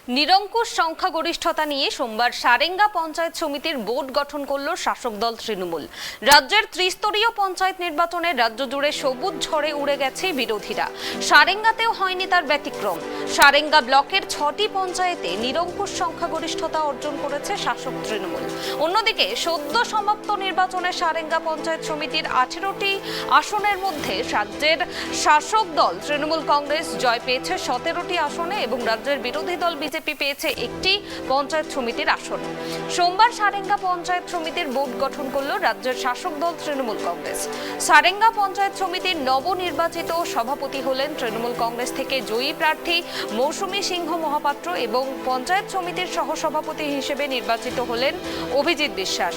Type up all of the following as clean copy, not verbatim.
নিরঙ্কুশ সংখ্যাগরিষ্ঠতা নিয়ে সোমবার সারেঙ্গা পঞ্চায়েত সমিতির বোর্ড গঠন করল শাসক দল তৃণমূল। রাজ্যের ত্রিস্তরীয় পঞ্চায়েত নির্বাচনে রাজ্য জুড়ে সবুজ ঝড়ে উড়ে গেছে বিরোধীরা। সারেঙ্গাতেও হয়নি তার ব্যতিক্রম। সারেঙ্গা ব্লকের 6টি পঞ্চায়েতে নিরঙ্কুশ সংখ্যাগরিষ্ঠতা অর্জন করেছে শাসক তৃণমূল। অন্যদিকে সদ্য সমাপ্ত নির্বাচনে সারেঙ্গা পঞ্চায়েত সমিতির 18টি আসনের মধ্যে রাজ্যের শাসক দল তৃণমূল কংগ্রেস জয় পেয়েছে 17টি আসনে এবং রাজ্যের বিরোধী দল বিজেপি পেয়েছে একটি পঞ্চায়েত সমিতির আসন। সোমবার সারেঙ্গা পঞ্চায়েত সমিতির বোর্ড গঠন করল রাজ্যের শাসক দল তৃণমূল কংগ্রেস। সারেঙ্গা পঞ্চায়েত সমিতির নবনির্বাচিত সভাপতি হলেন তৃণমূল কংগ্রেস থেকে জয়ী প্রার্থী মৌসুমী সিংহ মহাপাত্র এবং পঞ্চায়েত সমিতির সহসভাপতি হিসেবে নির্বাচিত হলেন অভিজিৎ বিশ্বাস।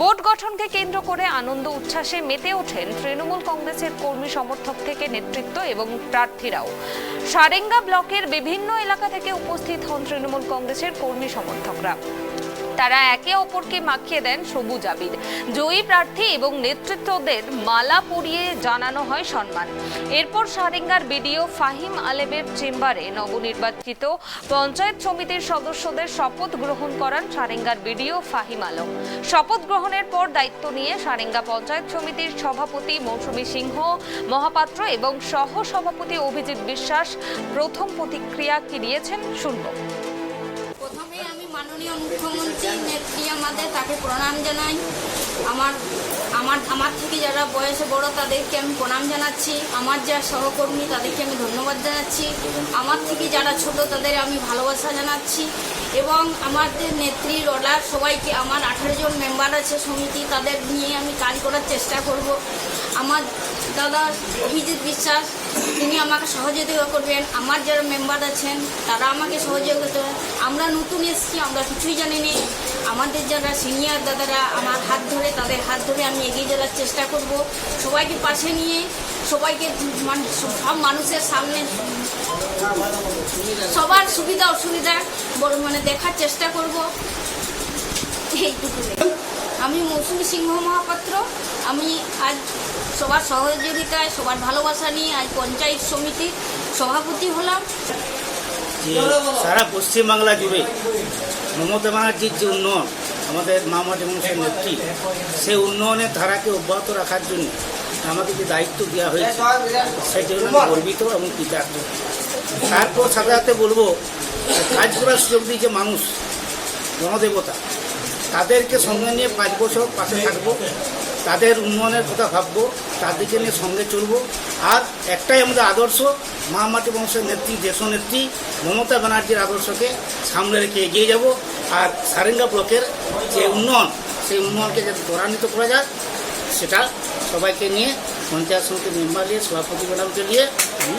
বোর্ড গঠনকে কেন্দ্র করে আনন্দ উচ্ছ্বাসে মেতে ওঠেন তৃণমূল কংগ্রেসের কর্মী সমর্থক থেকে নেতৃত্ব এবং প্রার্থীরাও। সারেঙ্গা ব্লকের বিভিন্ন এলাকা থেকে উপস্থিত হন তৃণমূল কংগ্রেসের কর্মী সমর্থকরা। তারা একে অপরকে মাখিয়ে দেন সবুজ আবির। জয়ী প্রার্থী এবং নেতৃত্বদের মালা পরিয়ে জানানো হয় সম্মান। এরপর সারেঙ্গার বিডিও ফাহিম আলেমের চেম্বারে নবনির্বাচিত পঞ্চায়েত সমিতির সদস্যদের শপথ গ্রহণ করান সারেঙ্গার বিডিও ফাহিম আলম। শপথ গ্রহণের পর দায়িত্ব নিয়ে সারেঙ্গা পঞ্চায়েত সমিতির সভাপতি মৌসুমী সিংহ মহাপাত্র এবং সহ সভাপতি অভিজিৎ বিশ্বাস প্রথম প্রতিক্রিয়া কি দিয়েছেন শুনব। আমি মাননীয় মুখ্যমন্ত্রী নেত্রী আমাদের তাকে প্রণাম জানাই। আমার থেকে যারা বয়সে বড় তাদেরকে আমি প্রণাম জানাচ্ছি। আমার যারা সহকর্মী তাদেরকে আমি ধন্যবাদ জানাচ্ছি। আমার থেকে যারা ছোট তাদের আমি ভালোবাসা জানাচ্ছি এবং আমাদের নেত্রী রোলার সবাইকে, আমার 18 জন মেম্বার আছে সমিতি, তাদের নিয়ে আমি কাজ করার চেষ্টা করব। আমার দাদা অভিজিৎ বিশ্বাস তিনি আমাকে সহযোগিতা করবেন। আমার যারা মেম্বার আছেন তারা আমাকে সহযোগিতা করবেন। আমরা নতুন এসেছি, আমরা কিছুই জানি না। আমাদের যারা সিনিয়র দাদারা আমার হাত ধরে, তাদের হাত ধরে আমি এগিয়ে যাওয়ার চেষ্টা করব। সবাইকে পাশে নিয়ে সবাইকে সব মানুষের সামনে সবার সুবিধা অসুবিধা দেখার চেষ্টা করব। এইটুকু। আমি মৌসুমী সিংহ মহাপাত্র। আমি আজ সবার সহযোগিতায়, সবার ভালোবাসা নিয়ে আজ পঞ্চায়েত সমিতির সভাপতি হলাম। সারা পশ্চিমবাংলা জুড়ে মমতা ব্যানার্জির যে উন্নয়ন, আমাদের মামাটি মানুষের নেত্রী, সেই উন্নয়নের ধারাকে অব্যাহত রাখার জন্য আমাকে যে দায়িত্ব দেওয়া হয়েছে সেই জন্য আমি গর্বিত এবং কৃতজ্ঞ। তারপর সাথে সাথে বলবো, কাজ করার সুযোগ দিয়েছে মানুষ, জনদেবতা, তাদেরকে সঙ্গে নিয়ে 5 বছর পাশে থাকবো, তাদের উন্নয়নের কথা ভাববো, তাদেরকে নিয়ে সঙ্গে চলবো। আর একটাই আমাদের আদর্শ, মা মাটি বংশের নেত্রী, দেশনেত্রী মমতা ব্যানার্জির আদর্শকে সামনে রেখে এগিয়ে যাব। আর সারেঙ্গা ব্লকের যে উন্নয়ন, সেই উন্নয়নকে যাতে ত্বরান্বিত করা যায়, সেটা সবাইকে নিয়ে পঞ্চায়েত সমিতির মেম্বার নিয়ে, সভাপতি ম্যাডামকে নিয়ে আমি